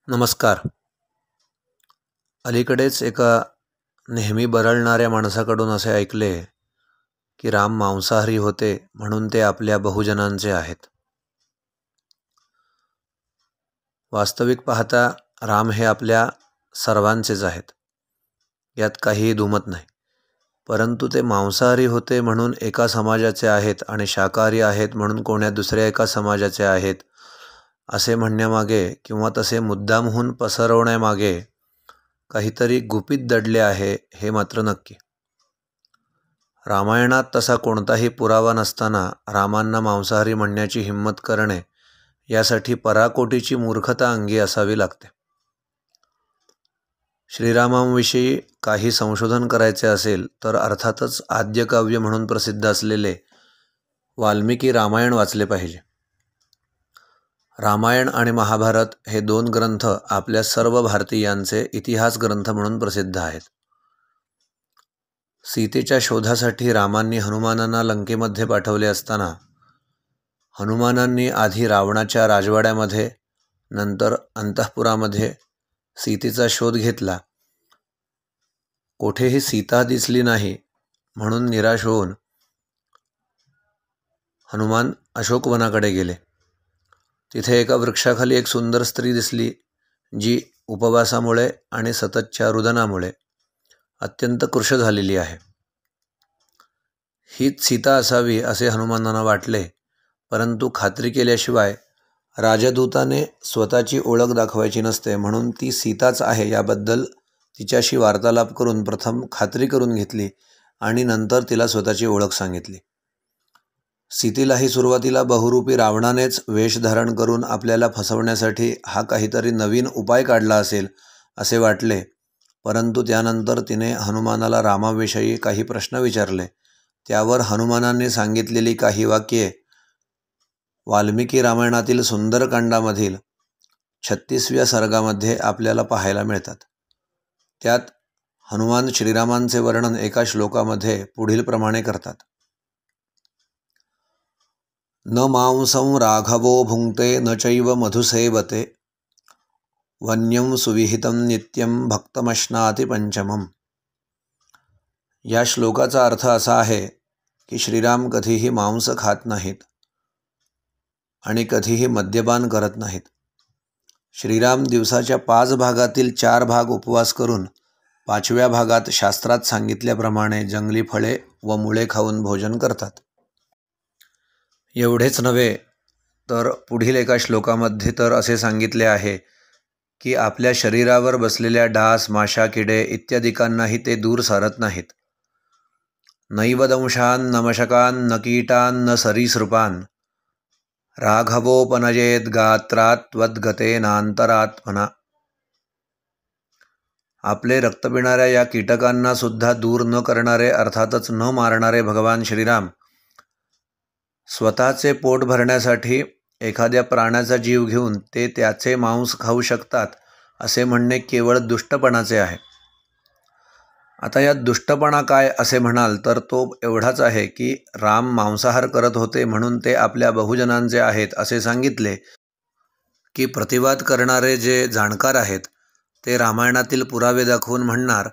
नमस्कार. अलीकडेच एका नेहमी बरळणाऱ्या माणसाकडून असे ऐकले की राम मांसाहारी होते म्हणून ते आपल्या बहुजनांचे आहेत. वास्तविक पाहता राम हे आपल्या सर्वांचेच आहेत, यात काहीही दुमत नाही. परंतु ते मांसाहारी होते म्हणून एका समाजाचे आहेत आणि शाकाहारी आहेत म्हणून कोण्या दुसऱ्या एका समाजाचे आहेत असे म्हणण्यामागे किंवा तसे मुद्दामहून पसरवण्यामागे काहीतरी गुपित दडले आहे हे मात्र नक्की. रामायणात तसा कोणताही पुरावा नसताना रामांना मांसाहारी म्हणण्याची हिंमत करणे यासाठी पराकोटीची मूर्खता अंगी असावी लागते. श्रीरामांविषयी काही संशोधन करायचे असेल तर अर्थातच आद्यकाव्य म्हणून प्रसिद्ध असलेले वाल्मिकी रामायण वाचले पाहिजे. रामायण आणि महाभारत हे दोन ग्रंथ आपल्या सर्व भारतीयांचे इतिहास ग्रंथ म्हणून प्रसिद्ध आहेत. सीतेच्या शोधासाठी रामांनी हनुमानांना लंकेमध्ये पाठवले असताना हनुमानांनी आधी रावणाच्या राजवाड्यामध्ये नंतर अंतःपुरामध्ये सीतेचा शोध घेतला. कोठेही सीता दिसली नाही म्हणून निराश होऊन हनुमान अशोकवनाकडे गेले. तिथे एका वृक्षाखाली एक सुंदर स्त्री दिसली जी उपवासामुळे आणि सततच्या रुदनामुळे अत्यंत कृश झालेली आहे. हीच सीता असावी असे हनुमानांना वाटले, परंतु खात्री केल्याशिवाय राजदूताने स्वतःची ओळख दाखवायची नसते म्हणून ती सीताच आहे याबद्दल तिच्याशी वार्तालाप करून प्रथम खात्री करून घेतली आणि नंतर तिला स्वतःची ओळख सांगितली. सीतेलाही सुरुवातीला बहुरूपी रावणानेच वेश धारण करून आपल्याला फसवण्यासाठी हा काहीतरी नवीन उपाय काढला असेल असे वाटले, परंतु त्यानंतर तिने हनुमानाला रामाविषयी काही प्रश्न विचारले. त्यावर हनुमानांनी सांगितलेली काही वाक्ये वाल्मिकी रामायणातील सुंदरकांडामधील 36व्या सर्गामध्ये आपल्याला पाहायला मिळतात. त्यात हनुमान श्रीरामांचे वर्णन एका श्लोकामध्ये पुढील प्रमाणे करतात. न मांसं राघवो भुंक्ते न चैव मधुसेवते वन्यं सुविहितं नित्यं भक्तमश्नाति पंचमम. या श्लोकाचा अर्थ असा आहे की श्रीराम कधीही मांस खात नाहीत आणि कधीही मद्यपान करत नाहीत. श्रीराम दिवसाच्या 5 भागातील 4 भाग उपवास करून 5व्या भागात शास्त्रात सांगितल्याप्रमाणे जंगली फळे व मुळे खाऊन भोजन करतात. एवढेच नव्हे तर पुढील एका श्लोकामध्ये तर असे सांगितले आहे की आपल्या शरीरावर बसलेल्या डास, माशा, किडे इत्यादिकांनाही ते दूर सारत नाहीत. नैव दंशान न मशकान न कीटान न सरीसृपान राघवोपनयेत गात्रात्वद्गते नांतरात्मना. आपले रक्त पिणाऱ्या या कीटकांना सुद्धा दूर न करणारे अर्थातच न मारणारे भगवान श्रीराम स्वतःचे पोट भरण्यासाठी एखाद्या प्राण्याचा जीव घेऊन ते त्याचे मांस खाऊ शकतात असे म्हणणे केवळ दुष्टपणाचे आहे. आता यात दुष्टपणा काय असे म्हणाल तर तो एवढाच आहे की राम मांसाहार करत होते म्हणून ते आपल्या बहुजनांचे आहेत असे सांगितले की प्रतिवाद करणारे जे जाणकार आहेत ते रामायणातील पुरावे दाखवून म्हणणार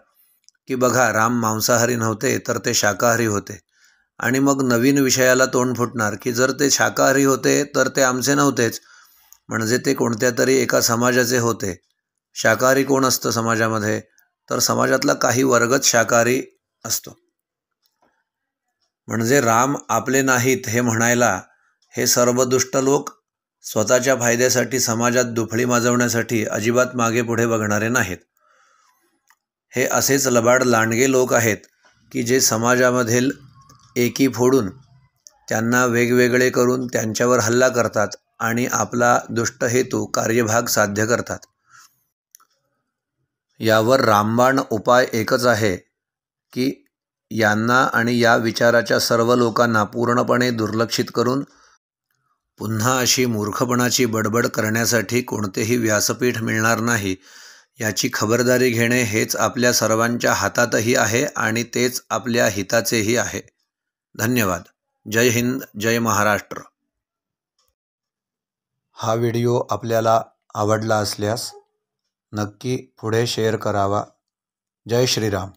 की बघा राम मांसाहारी नव्हते तर ते शाकाहारी होते, आणि मग नवीन विषयाला तोंड फुटणार की जर ते शाकाहारी होते तर ते आमचे नव्हतेच, म्हणजे ते कोणत्या तरी एका समाजाचे होते. शाकाहारी कोण असतं समाजामध्ये तर समाजातला काही वर्गच शाकाहारी असतो. म्हणजे राम आपले नाहीत हे म्हणायला हे सर्व दुष्ट लोक स्वतःच्या फायद्यासाठी समाजात दुफळी माजवण्यासाठी अजिबात मागे पुढे बघणारे नाहीत. हे असेच लबाड लांडगे लोक आहेत की जे समाजामधील एकी फोडून त्यांना वेगवेगळे करून त्यांच्यावर हल्ला करतात आणि आपला दुष्ट हेतू कार्यभाग साध्य करतात. यावर रामबाण उपाय एकच आहे की यांना आणि या विचाराच्या सर्व लोकांना पूर्णपणे दुर्लक्षित करून पुन्हा अशी मूर्खपणाची बडबड करण्यासाठी कोणतेही व्यासपीठ मिळणार नाही याची खबरदारी घेणे हेच आपल्या सर्वांच्या हातातही आहे आणि तेच आपल्या हिताचेही आहे. धन्यवाद. जय हिंद, जय महाराष्ट्र. हा व्हिडिओ आपल्याला आवडला असल्यास नक्की पुढे शेअर करावा. जय श्रीराम.